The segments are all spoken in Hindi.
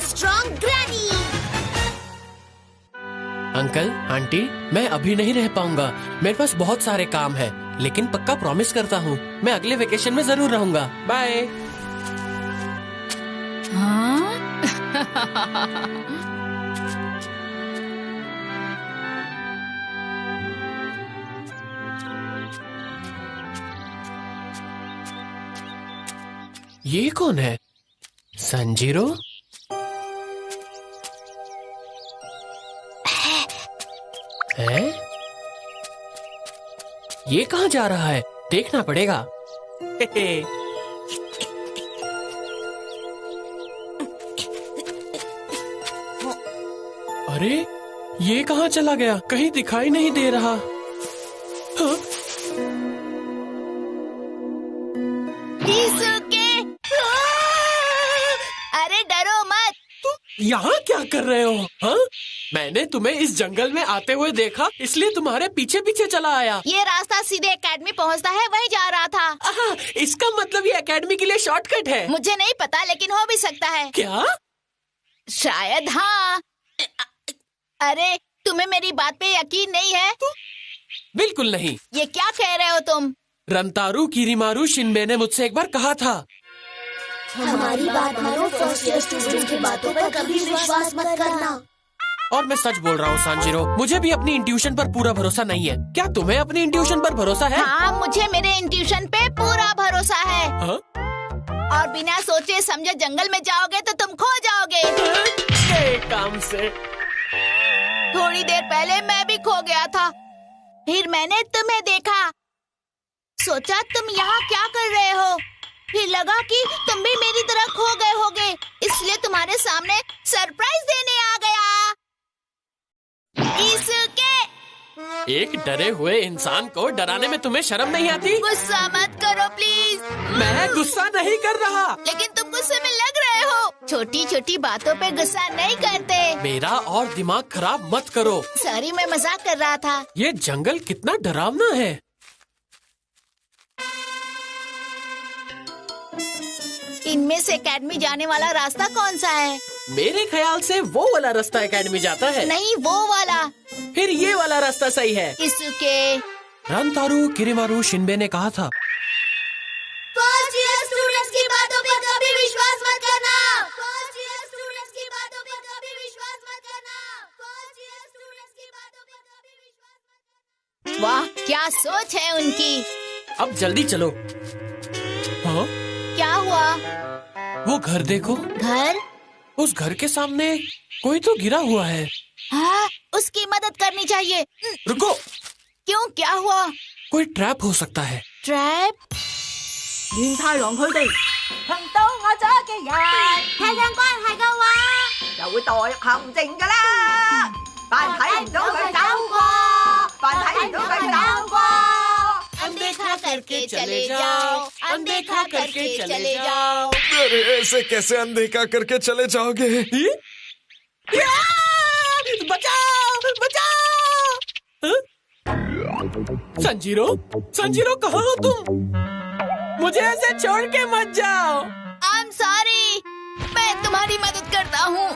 Strong granny. अंकल आंटी, मैं अभी नहीं रह पाऊंगा, मेरे पास बहुत सारे काम है, लेकिन पक्का प्रॉमिस करता हूँ मैं अगले वेकेशन में जरूर रहूंगा। बाय। हाँ? ये कौन है? संजीरो? है? ये कहाँ जा रहा है? देखना पड़ेगा। अरे ये कहाँ चला गया? कहीं दिखाई नहीं दे रहा। हाँ? अरे डरो मत। यहाँ क्या कर रहे हो? हाँ? मैंने तुम्हें इस जंगल में आते हुए देखा, इसलिए तुम्हारे पीछे पीछे चला आया। ये रास्ता सीधे एकेडमी पहुँचता है, वहीं जा रहा था। इसका मतलब ये एकेडमी के लिए शॉर्टकट है। मुझे नहीं पता, लेकिन हो भी सकता है। क्या? शायद हाँ। अरे तुम्हें मेरी बात पे यकीन नहीं है? बिल्कुल नहीं। ये क्या कह रहे हो तुम? रंतारू किरीमारू शिनबे ने मुझसे एक बार कहा था, हमारी बात मानो, फर्स्ट ईयर स्टूडेंट की बातों पर कभी विश्वास मत करना। और मैं सच बोल रहा हूँ सांजीरो, मुझे भी अपनी इंट्यूशन पर पूरा भरोसा नहीं है। क्या तुम्हें अपनी इंट्यूशन पर भरोसा है? हाँ, मुझे मेरे इंट्यूशन पे पूरा भरोसा है। हाँ? और बिना सोचे समझे जंगल में जाओगे तो तुम खो जाओगे। एक काम से। थोड़ी देर पहले मैं भी खो गया था, फिर मैंने तुम्हें देखा, सोचा तुम यहाँ क्या कर रहे हो, फिर लगा कि तुम भी मेरी तरह खो गए होगे, इसलिए तुम्हारे सामने सरप्राइज देने आ गया। इसके एक डरे हुए इंसान को डराने में तुम्हें शर्म नहीं आती? गुस्सा मत करो प्लीज। मैं गुस्सा नहीं कर रहा। लेकिन तुम गुस्से में लग रहे हो। छोटी छोटी बातों पे गुस्सा नहीं करते। मेरा और दिमाग खराब मत करो। सॉरी, मैं मजाक कर रहा था। ये जंगल कितना डरावना है। इनमें से एकेडमी जाने वाला रास्ता कौन सा है? मेरे ख्याल से वो वाला रास्ता एकेडमी जाता है। नहीं, वो वाला। फिर ये वाला रास्ता सही है। इसके रंतारू किरीमारू शिनबे ने कहा था, फर्स्ट ईयर स्टूडेंट्स की बातों पे कभी विश्वास मत करना। फर्स्ट ईयर स्टूडेंट्स की बातों पे कभी विश्वास मत करना। फर्स्ट ईयर स्टूडेंट्स की बातों पे कभी विश्वास मत करना। वाह, क्या सोच है उनकी। अब जल्दी चलो। हाँ? क्या हुआ? वो घर देखो। घर? उस घर के सामने कोई तो गिरा हुआ है। हाँ, उसकी मदद करनी चाहिए। रुको। क्यों, क्या हुआ? कोई ट्रैप हो सकता है। ट्रैप? 亂太郎佢哋碰到我咗嘅人，係有關係嘅話，就會墮入陷阱㗎啦。扮睇唔到佢走過，扮睇唔到佢走過。 अनदेखा करके चले जाओ, अनदेखा करके चले जाओ। अरे ऐसे कैसे अनदेखा करके चले जाओगे? बचाओ बचाओ। संजीरो, संजीरो कहाँ हो तुम? मुझे ऐसे छोड़ के मत जाओ। I'm sorry, मैं तुम्हारी मदद करता हूँ।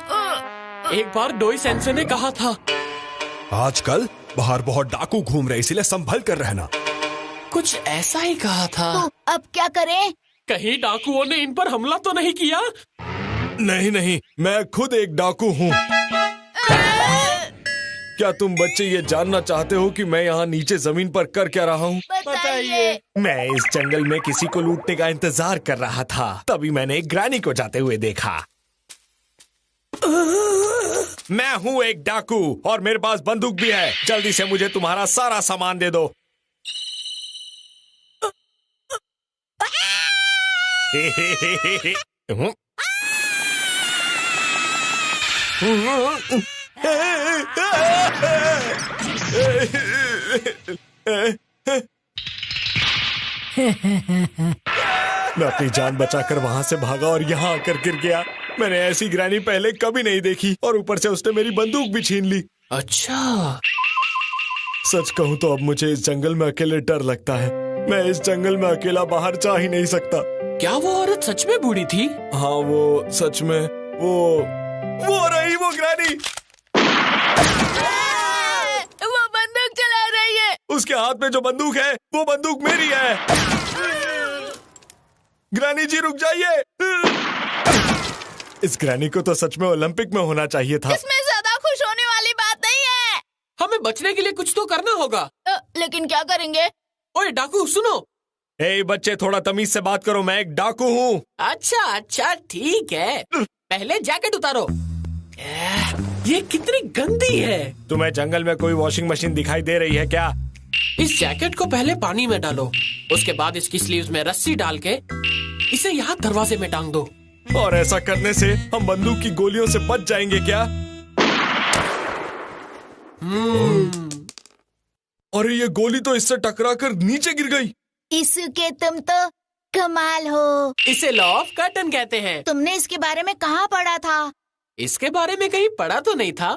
एक बार डोई सेंसे ने कहा था, आजकल बाहर बहुत डाकू घूम रहे, इसीलिए संभल कर रहना। कुछ ऐसा ही कहा था। तो अब क्या करें? कहीं डाकुओं ने इन पर हमला तो नहीं किया? नहीं नहीं, मैं खुद एक डाकू हूँ। क्या तुम बच्चे ये जानना चाहते हो कि मैं यहाँ नीचे जमीन पर कर क्या रहा हूँ? बताइए। मैं इस जंगल में किसी को लूटने का इंतजार कर रहा था, तभी मैंने एक ग्रैनी को जाते हुए देखा। मैं हूँ एक डाकू और मेरे पास बंदूक भी है। जल्दी से मुझे तुम्हारा सारा सामान दे दो। मैं अपनी जान बचाकर वहाँ से भागा और यहाँ आकर गिर गया। मैंने ऐसी ग्रैनी पहले कभी नहीं देखी और ऊपर से उसने मेरी बंदूक भी छीन ली। अच्छा। सच कहूँ तो अब मुझे इस जंगल में अकेले डर लगता है। मैं इस जंगल में अकेला बाहर जा ही नहीं सकता। क्या वो औरत सच में बूढ़ी थी? हाँ, वो सच में वो वो रही वो ग्रैनी, वो बंदूक चला रही है। उसके हाथ में जो बंदूक है वो बंदूक मेरी है। ग्रैनी जी रुक जाइए। इस ग्रैनी को तो सच में ओलंपिक में होना चाहिए था। इसमें ज्यादा खुश होने वाली बात नहीं है। हमें बचने के लिए कुछ तो करना होगा। लेकिन क्या करेंगे? ओए डाकू सुनो। ए बच्चे थोड़ा तमीज से बात करो, मैं एक डाकू हूँ। अच्छा अच्छा ठीक है, पहले जैकेट उतारो। ये कितनी गंदी है। तुम्हें जंगल में कोई वॉशिंग मशीन दिखाई दे रही है क्या? इस जैकेट को पहले पानी में डालो, उसके बाद इसकी स्लीव्स में रस्सी डाल के इसे यहाँ दरवाजे में टांग दो। और ऐसा करने से हम बंदूक की गोलियों से बच जाएंगे क्या? अरे ये गोली तो इससे टकराकर नीचे गिर गई। इसके तुम तो कमाल हो। इसे लॉ ऑफ कर्टन कहते हैं। तुमने इसके बारे में कहाँ पढ़ा था? इसके बारे में कहीं पढ़ा तो नहीं था,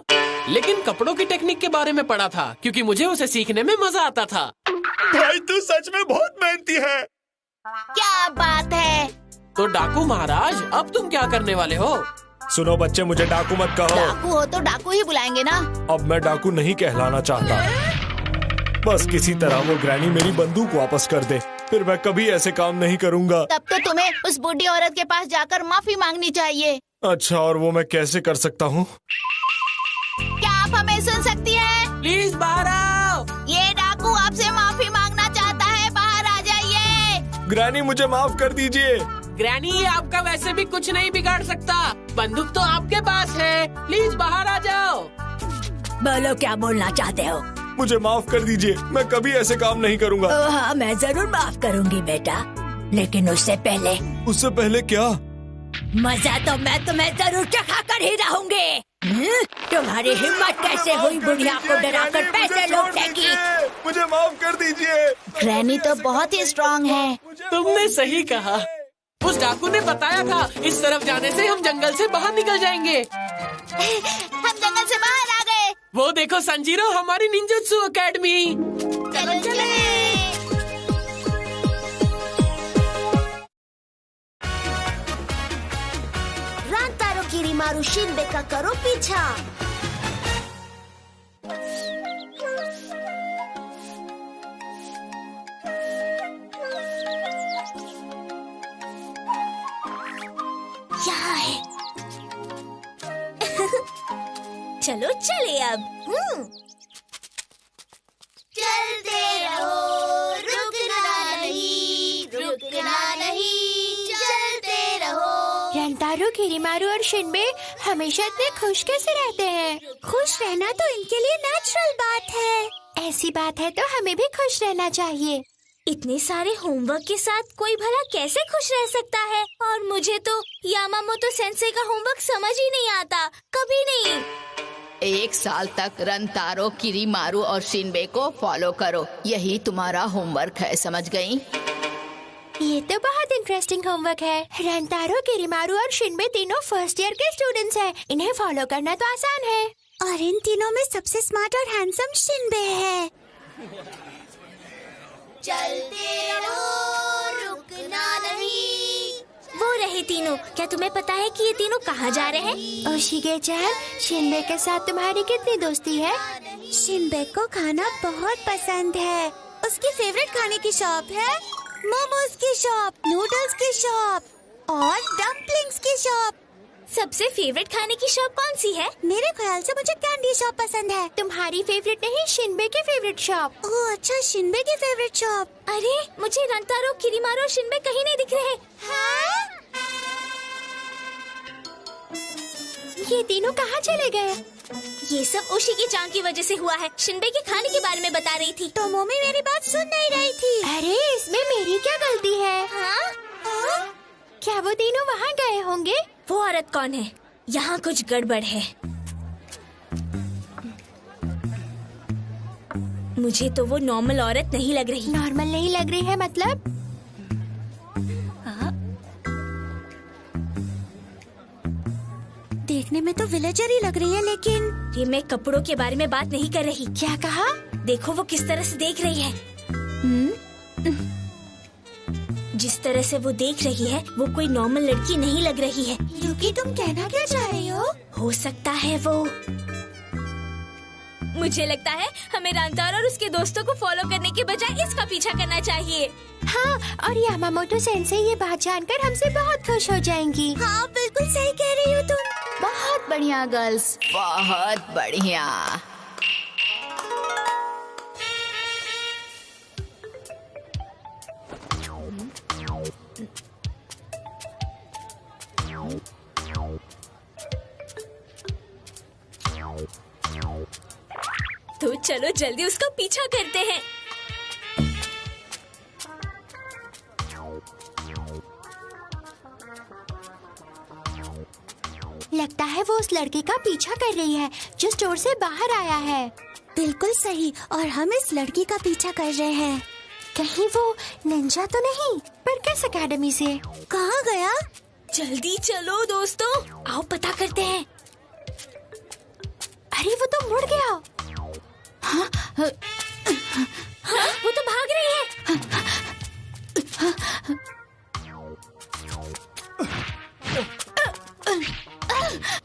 लेकिन कपड़ों की टेक्निक के बारे में पढ़ा था, क्योंकि मुझे उसे सीखने में मजा आता था। भाई तू सच में बहुत मेहनती है। क्या बात है। तो डाकू महाराज, अब तुम क्या करने वाले हो? सुनो बच्चे, मुझे डाकू मत कहो। डाकू हो तो डाकू ही बुलाएंगे ना। अब मैं डाकू नहीं कहलाना चाहता। बस किसी तरह वो ग्रैनी मेरी बंदूक वापस कर दे, फिर मैं कभी ऐसे काम नहीं करूँगा। तब तो तुम्हें उस बूढ़ी औरत के पास जाकर माफी मांगनी चाहिए। अच्छा, और वो मैं कैसे कर सकता हूँ? क्या आप हमें सुन सकती हैं? प्लीज बाहर आओ। ये डाकू आपसे माफी मांगना चाहता है, बाहर आ जाइए। ग्रैनी मुझे माफ कर दीजिए। ग्रैनी, ये आपका वैसे भी कुछ नहीं बिगाड़ सकता। बंदूक तो आपके पास है, प्लीज बाहर आ जाओ। बोलो क्या बोलना चाहते हो? मुझे माफ कर दीजिए, मैं कभी ऐसे काम नहीं करूँगा। हाँ, मैं जरूर माफ करूंगी बेटा, लेकिन उससे पहले क्या? मजा तो मैं तुम्हें जरूर चखा कर ही रहूंगी। तुम्हारी हिम्मत कैसे हुई बुढ़िया को डराकर पैसे लूटने की? मुझे माफ कर दीजिए। ग्रैनी तो बहुत ही स्ट्रांग है। तुमने सही कहा। उस डाकू ने बताया था, इस तरफ जाने से हम जंगल से बाहर निकल जाएंगे। हम जंगल से बाहर आ गए। वो देखो संजीरो, हमारी निंजुत्सु एकेडमी। चलो चलो। रांतारो किरीमारू शिनबे का करो पीछा। यहाँ है। चलो चले अब। चलते रहो, रुकना नहीं, रुकना नहीं, चलते रहो। रंतारो, किरीमारू और शिनबे हमेशा इतने खुश कैसे रहते हैं? खुश रहना तो इनके लिए नेचुरल बात है। ऐसी बात है तो हमें भी खुश रहना चाहिए। इतने सारे होमवर्क के साथ कोई भला कैसे खुश रह सकता है? और मुझे तो यामामोतो सेंसेई का होमवर्क समझ ही नहीं आता, कभी नहीं। 1 साल तक रंतारो, किरीमारू और शिनबे को फॉलो करो, यही तुम्हारा होमवर्क है, समझ गई? ये तो बहुत इंटरेस्टिंग होमवर्क है। रंतारो, किरीमारू और शिनबे तीनों फर्स्ट ईयर के स्टूडेंट्स हैं। इन्हें फॉलो करना तो आसान है। और इन तीनों में सबसे स्मार्ट और हैंडसम शिनबे है। चलते रहो, रुकना नहीं। वो रहे तीनों। क्या तुम्हें पता है कि ये तीनों कहाँ जा रहे हैं? ओशिगे-chan, शिनबे के साथ तुम्हारी कितनी दोस्ती है? शिनबे को खाना बहुत पसंद है। उसकी फेवरेट खाने की शॉप है मोमोज की शॉप, नूडल्स की शॉप और डम्पलिंग्स की शॉप। सबसे फेवरेट खाने की शॉप कौन सी है? मेरे ख्याल से मुझे कैंडी शॉप पसंद है। तुम्हारी फेवरेट नहीं, शिनबे की फेवरेट शॉप। ओह अच्छा, शिनबे की फेवरेट शॉप। अरे मुझे रंतारो, किरीमारू और शिनबे कहीं नहीं दिख रहे। हाँ? ये तीनों कहाँ चले गए? ये सब ओशिगे-chan की वजह से हुआ है। शिनबे के खाने के बारे में बता रही थी तो मोमी मेरी बात सुन नहीं रही थी। अरे इसमें मेरी क्या गलती है? हाँ? हाँ? क्या वो तीनों वहाँ गए होंगे? वो औरत कौन है? यहाँ कुछ गड़बड़ है। मुझे तो वो नॉर्मल औरत नहीं लग रही। नॉर्मल नहीं लग रही है मतलब? देखने में तो विलेजर ही लग रही है, लेकिन ये मैं कपड़ों के बारे में बात नहीं कर रही। क्या कहा? देखो वो किस तरह से देख रही है। जिस तरह से वो देख रही है वो कोई नॉर्मल लड़की नहीं लग रही है। यूकी, तुम कहना क्या चाह रही हो सकता है वो। मुझे लगता है हमें रंतारो और उसके दोस्तों को फॉलो करने के बजाय इसका पीछा करना चाहिए। हाँ, और यामामोटो सेंसे ये बात जानकर हमसे बहुत खुश हो जाएंगी। हाँ, बिल्कुल सही कह रही हो तुम। बहुत बढ़िया गर्ल्स, बहुत बढ़िया। तो चलो जल्दी उसका पीछा करते हैं। लगता है वो उस लड़के का पीछा कर रही है जो स्टोर से बाहर आया है। बिल्कुल सही, और हम इस लड़की का पीछा कर रहे हैं। कहीं वो निंजा तो नहीं, पर किस अकेडमी से? कहाँ गया? जल्दी चलो दोस्तों, आओ पता करते हैं। अरे वो तो मुड़ गया। हाँ, वो तो भाग रही है।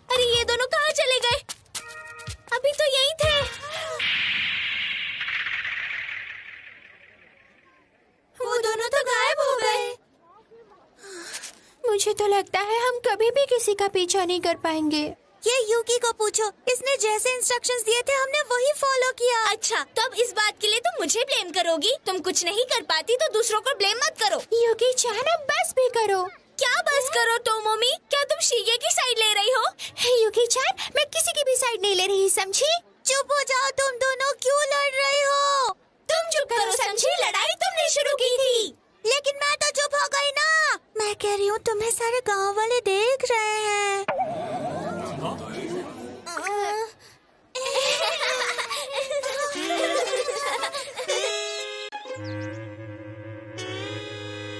अरे ये दोनों कहाँ चले गए? अभी तो यही थे। वो दोनों तो गायब हो गए। मुझे तो लगता है हम कभी भी किसी का पीछा नहीं कर पाएंगे। ये यूकी को पूछो, इसने जैसे इंस्ट्रक्शंस दिए थे हमने वही फॉलो किया। अच्छा, तो अब इस बात के लिए तुम मुझे ब्लेम करोगी? तुम कुछ नहीं कर पाती तो दूसरों को ब्लेम मत करो। यूकी चान, अब बस भी करो। क्या बस करो टोमोमी? क्या तुम शिगे की साइड ले रही हो? यूकी चान, मैं किसी की भी साइड नहीं ले रही, समझी? चुप हो जाओ, तुम दोनों क्यों लड़ रहे हो? तुम चुप करो समझी, लड़ाई तुमने शुरू की थी। लेकिन मैं तो चुप हो गई ना। मैं कह रही हूँ तुम्हें सारे गाँव वाले देख रहे हैं।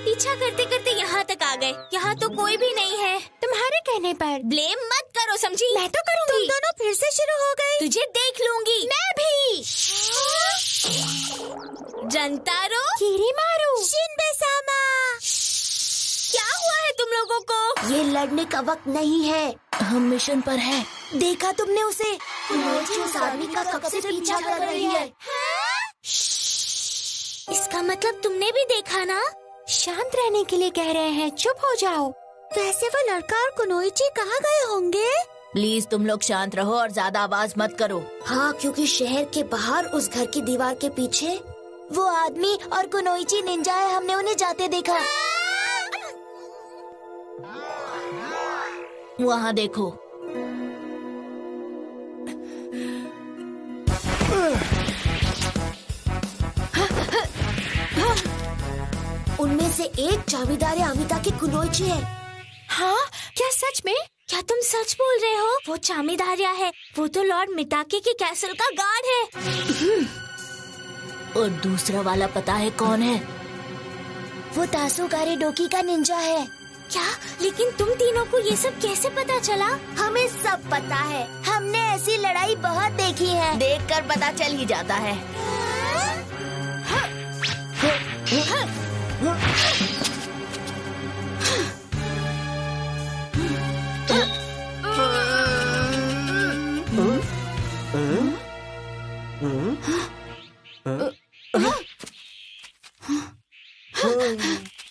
पीछा करते करते यहाँ तक आ गए। यहाँ तो कोई भी नहीं है। तुम्हारे कहने पर। ब्लेम मत करो समझी। मैं तो करूँगी। तुम दोनों फिर से शुरू हो गए। तुझे देख लूंगी। मैं भी। रंतारो, किरीमारू, शिनबे-सामा, क्या हुआ है तुम लोगों को? ये लड़ने का वक्त नहीं है, हम मिशन पर हैं। देखा तुमने उसे? उस आदमी का कब से पीछा कर रही है। इसका मतलब तुमने भी देखा ना? शांत रहने के लिए कह रहे हैं, चुप हो जाओ। वैसे वो लड़का और कुनोइची कहाँ गए होंगे? प्लीज तुम लोग शांत रहो और ज्यादा आवाज मत करो। हाँ, क्योंकि शहर के बाहर उस घर की दीवार के पीछे वो आदमी और कुनोइची निंजा है। हमने उन्हें जाते देखा। वहाँ देखो। उनमें से एक चाबीदार अमिता की कुनोइची है। हाँ, क्या सच में? क्या तुम सच बोल रहे हो? वो चामीदारिया है। वो तो लॉर्ड मिताके के कैसल का गार्ड है। और दूसरा वाला पता है कौन है? वो तासुगारे डोकी का निंजा है। क्या? लेकिन तुम तीनों को ये सब कैसे पता चला? हमें सब पता है। हमने ऐसी लड़ाई बहुत देखी है। देखकर पता चल ही जाता है।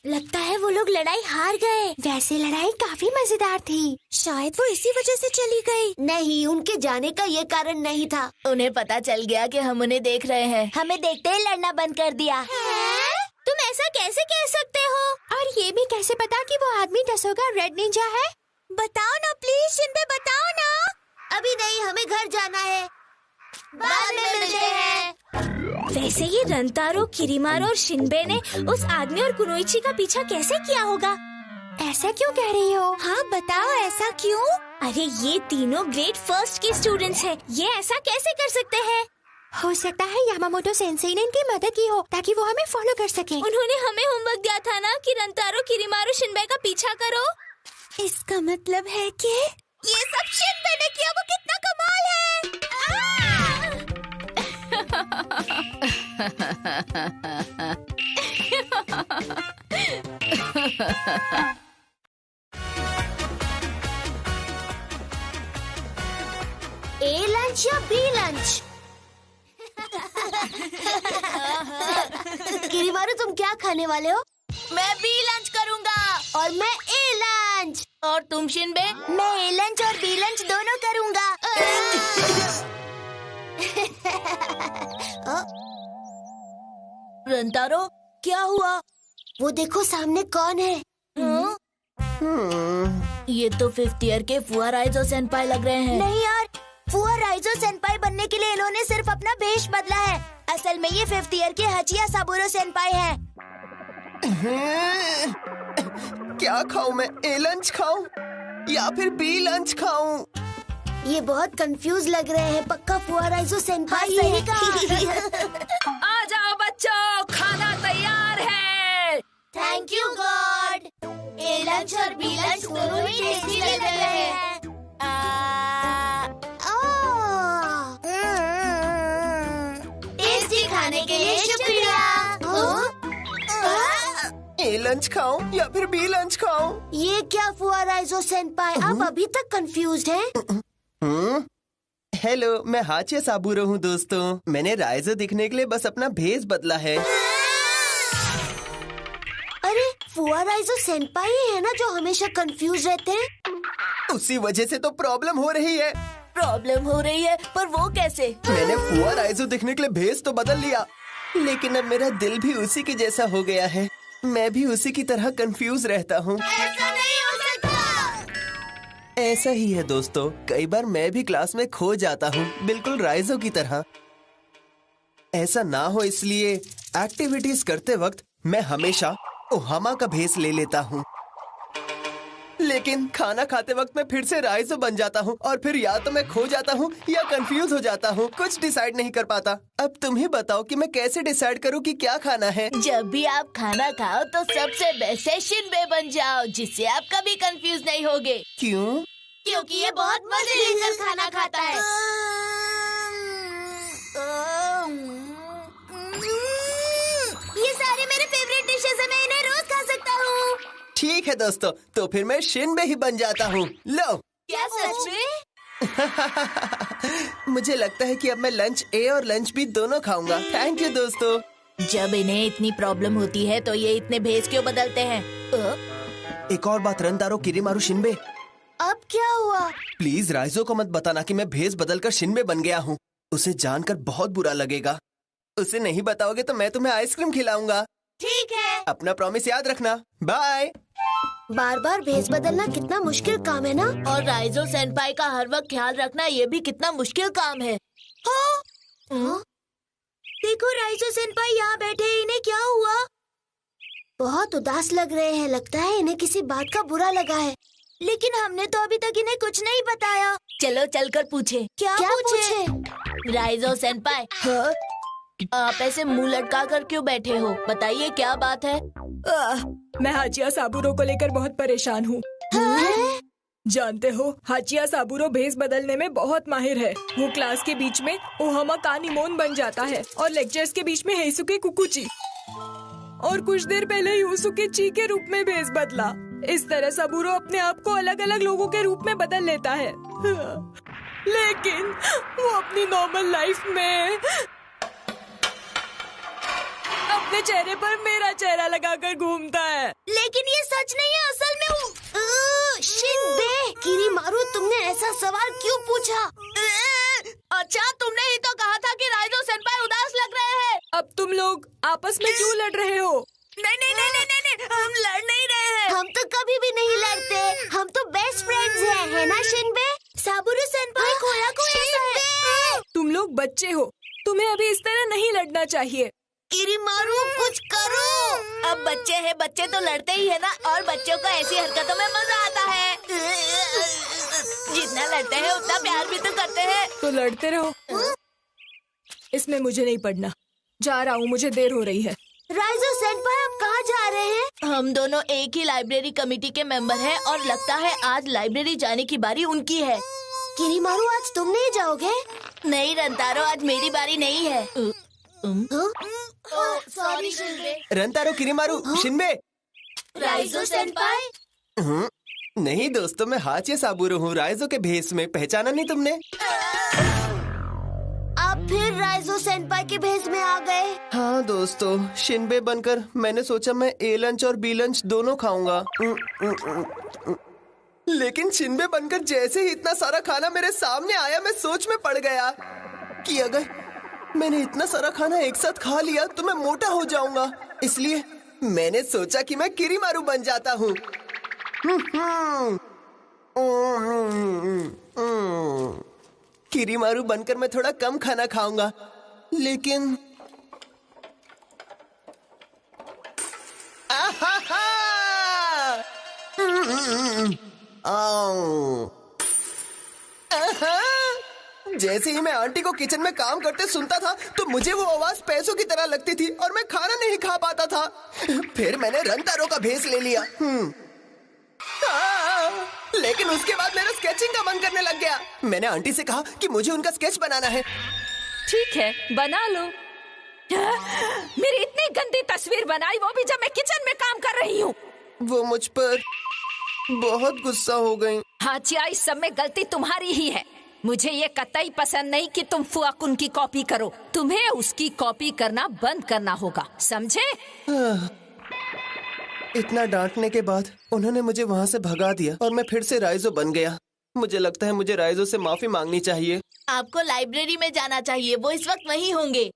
लगता है वो लोग लड़ाई हार गए। वैसे लड़ाई काफी मजेदार थी। शायद वो इसी वजह से चली गई। नहीं, उनके जाने का ये कारण नहीं था। उन्हें पता चल गया कि हम उन्हें देख रहे हैं। हमें देखते ही लड़ना बंद कर दिया। तुम ऐसा कैसे कह सकते हो? और ये भी कैसे पता कि वो आदमी टसोगा रेड निंजा है? बताओ ना प्लीज, शिनबे बताओ ना। अभी नहीं, हमें घर जाना है। बाद में मिलते हैं। वैसे ये रंतारो, किरीमारू और शिनबे ने उस आदमी और कुनोइची का पीछा कैसे किया होगा? ऐसा क्यों कह रही हो? हाँ बताओ, ऐसा क्यों? अरे ये तीनों ग्रेड फर्स्ट के स्टूडेंट्स हैं। ये ऐसा कैसे कर सकते हैं? हो सकता है यामामोटो सेंसेई ने इनकी मदद की हो ताकि वो हमें फॉलो कर सके। उन्होंने हमें होमवर्क दिया था ना कि रंतारो, किरीमारू, शिनबे का पीछा करो। इसका मतलब है कि ये सब शिनबे ने किया। वो कितना कमाल है। ए लंच या बी लंच? किरीमारू, तुम क्या खाने वाले हो? मैं बी लंच करूँगा। और मैं ए लंच। और तुम शिनबे? मैं ए लंच और बी लंच दोनों करूँगा। रंतारो, क्या हुआ? वो देखो सामने कौन है? ये तो 5th ईयर के फुआ राइजो सेनपाई लग रहे हैं। नहीं यार, फुआ राइजो सेनपाई बनने के लिए इन्होंने सिर्फ अपना भेष बदला है। असल में ये 5th ईयर के हाचिया साबुरो सेनपाई हैं। क्या खाऊं मैं? ए लंच खाऊं या फिर बी लंच खाऊं? ये बहुत कंफ्यूज लग रहे हैं। पक्का फुआ राइजो सेनपाई है। आ जाओ बच्चों, खाना तैयार है। Thank you God. A lunch और बी लंच दोनों ही टेस्टी लग रहे हैं। टेस्टी खाने के लिए शुक्रिया। ए लंच खाऊं या फिर बी लंच खाऊं? ये क्या फुआ राइजो सेनपाई, आप अभी तक कंफ्यूज्ड हैं? हेलो, मैं हाचिया साबुरो हूँ दोस्तों। मैंने राइजो दिखने के लिए बस अपना भेष बदला है। अरे फुआ राइजो सेनपाई है ना जो हमेशा कंफ्यूज रहते हैं। उसी वजह से तो प्रॉब्लम हो रही है। प्रॉब्लम हो रही है, पर वो कैसे? मैंने फुआ राइजो दिखने के लिए भेष तो बदल लिया, लेकिन अब मेरा दिल भी उसी के जैसा हो गया है। मैं भी उसी की तरह कंफ्यूज रहता हूँ। ऐसा नहीं हो सकता। ऐसा ही है दोस्तों, कई बार मैं भी क्लास में खो जाता हूँ, बिल्कुल राइजो की तरह। ऐसा ना हो इसलिए एक्टिविटीज करते वक्त मैं हमेशा ओहामा का भेष ले लेता हूँ, लेकिन खाना खाते वक्त मैं फिर से राइजो बन जाता हूँ और फिर या तो मैं खो जाता हूँ या कंफ्यूज हो जाता हूँ, कुछ डिसाइड नहीं कर पाता। अब तुम ही बताओ कि मैं कैसे डिसाइड करूँ कि क्या खाना है। जब भी आप खाना खाओ तो सबसे बेस्ट है शिनबे बन जाओ, जिससे आप कभी कंफ्यूज नहीं होगे। क्यों? क्योंकि ये बहुत मजे लेकर खाना खाता है। ये सारे मेरे फेवरेट डिशेस हैं, मैं इन्हें रोज खा सकता हूँ। ठीक है दोस्तों, तो फिर मैं शिनबे ही बन जाता हूँ। लो। क्या सच में? मुझे लगता है कि अब मैं लंच ए और लंच बी दोनों खाऊंगा। थैंक यू दोस्तों। जब इन्हें इतनी प्रॉब्लम होती है तो ये इतने भेष क्यों बदलते हैं? एक और बात रंतारो, किरीमारू, शिनबे, अब क्या हुआ? प्लीज राइजो को मत बताना कि मैं भेष बदलकर शिनबे बन गया हूँ। उसे जानकर बहुत बुरा लगेगा। उसे नहीं बताओगे तो मैं तुम्हें आइसक्रीम खिलाऊंगा। ठीक है। अपना प्रॉमिस याद रखना। बाय। बार बार भेष बदलना कितना मुश्किल काम है ना। और राइजो सेनपाई का हर वक्त ख्याल रखना ये भी कितना मुश्किल काम है। देखो राइजो सेनपाई यहाँ बैठे हैं, इन्हें क्या हुआ? बहुत उदास लग रहे हैं, लगता है इन्हें किसी बात का बुरा लगा है। लेकिन हमने तो अभी तक इन्हें कुछ नहीं बताया। चलो चलकर पूछे। क्या पूछे? राइजो सेनपाई, आप ऐसे मुंह लटका कर क्यों बैठे हो? बताइए क्या बात है? मैं हाचिया साबुरो को लेकर बहुत परेशान हूँ। जानते हो, हाचिया साबुरो भेष बदलने में बहुत माहिर है। वो क्लास के बीच में ओहामा कानीमोन बन जाता है और लेक्चर्स के बीच में हेसुके कुकुची, और कुछ देर पहले यूसुके ची के रूप में भेष बदला। इस तरह साबुरो अपने आप को अलग अलग लोगों के रूप में बदल लेता है, लेकिन वो अपनी नॉर्मल लाइफ में अपने चेहरे पर मेरा चेहरा लगाकर घूमता है। लेकिन ये सच नहीं है, असल में वो शिनबे। किरीमारू, तुमने ऐसा सवाल क्यों पूछा? अच्छा, तुमने ही तो कहा था कि राइजो सेनपाई उदास लग रहे हैं। अब तुम लोग आपस में क्यों लड़ रहे हो? नहीं नहीं नहीं नहीं नहीं, हम लड़ नहीं रहे हैं। हम तो कभी भी नहीं लड़ते, हम तो बेस्ट फ्रेंड्स हैं, है ना शिनबे? साबुरो सेनपाई खोया को ऐसा है। तुम लोग बच्चे हो, तुम्हें अभी इस तरह नहीं लड़ना चाहिए। किरीमारू, कुछ करो। अब बच्चे हैं, बच्चे तो लड़ते ही है ना, और बच्चों को ऐसी हरकतों में मजा आता है। जितना लड़ते हैं उतना प्यार भी तो करते हैं। तो लड़ते रहो, इसमें मुझे नहीं पड़ना। जा रहा हूँ, मुझे देर हो रही है। राइजो सेनपाई, आप कहाँ जा रहे हैं? हम दोनों एक ही लाइब्रेरी कमेटी के मेंबर हैं और लगता है आज लाइब्रेरी जाने की बारी उनकी है। किरीमारू, आज तुम नहीं जाओगे? नहीं रंतारो, आज मेरी बारी नहीं है। सॉरी शिनबे। रंतारो, किरीमारू, शिनबे, राइजो सेनपाई। नहीं दोस्तों, मैं हाचिया साबूरो हूँ, राइजो के भेष में। पहचाना नहीं तुमने? आप फिर राइजो सेनपाई के भेष में आ गए। हाँ दोस्तों, शिनबे बनकर मैंने सोचा मैं ए लंच और बी लंच दोनों खाऊंगा। लेकिन शिनबे बनकर जैसे ही इतना सारा खाना मेरे सामने आया, मैं सोच में पड़ गया कि अगर मैंने इतना सारा खाना एक साथ खा लिया तो मैं मोटा हो जाऊंगा। इसलिए मैंने सोचा कि मैं किरीमारू बन जाता हूँ। किरीमारू बनकर मैं थोड़ा कम खाना खाऊंगा, लेकिन जैसे ही मैं आंटी को किचन में काम करते सुनता था तो मुझे वो आवाज पैसों की तरह लगती थी और मैं खाना नहीं खा पाता था। फिर मैंने रंतारो का भेष ले लिया। लेकिन उसके बाद मेरा स्केचिंग का मन करने लग गया। मैंने आंटी से कहा कि मुझे उनका स्केच बनाना है। ठीक है, बना लो। मेरी इतनी गंदी तस्वीर बनाई, वो भी जब मैं किचन में काम कर रही हूँ। वो मुझ पर बहुत गुस्सा हो गई। हाचिया, इस सब में गलती तुम्हारी ही है। मुझे ये कतई पसंद नहीं कि तुम फुआकुन की कॉपी करो। तुम्हें उसकी कॉपी करना बंद करना होगा, समझे? इतना डांटने के बाद उन्होंने मुझे वहाँ से भगा दिया और मैं फिर से राइजो बन गया। मुझे लगता है मुझे राइजो से माफी मांगनी चाहिए। आपको लाइब्रेरी में जाना चाहिए, वो इस वक्त वहीं होंगे।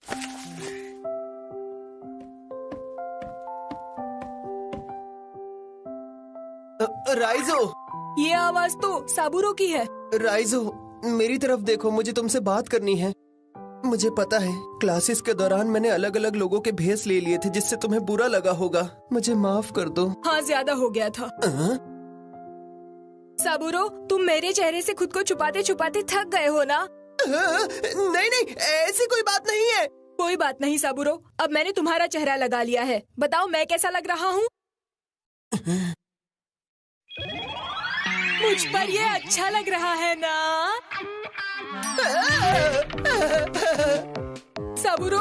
राइजो, ये आवाज तो साबूरो की है। राइजो, मेरी तरफ देखो, मुझे तुमसे बात करनी है। मुझे पता है क्लासेस के दौरान मैंने अलग अलग लोगों के भेष ले लिए थे जिससे तुम्हें बुरा लगा होगा। मुझे माफ कर दो। हाँ, ज्यादा हो गया था। साबूरो, तुम मेरे चेहरे से खुद को छुपाते छुपाते थक गए हो ना? नहीं नहीं, ऐसी कोई बात नहीं है। कोई बात नहीं साबूरो, अब मैंने तुम्हारा चेहरा लगा लिया है। बताओ मैं कैसा लग रहा हूँ? मुझ पर ये अच्छा लग रहा है ना? साबूरो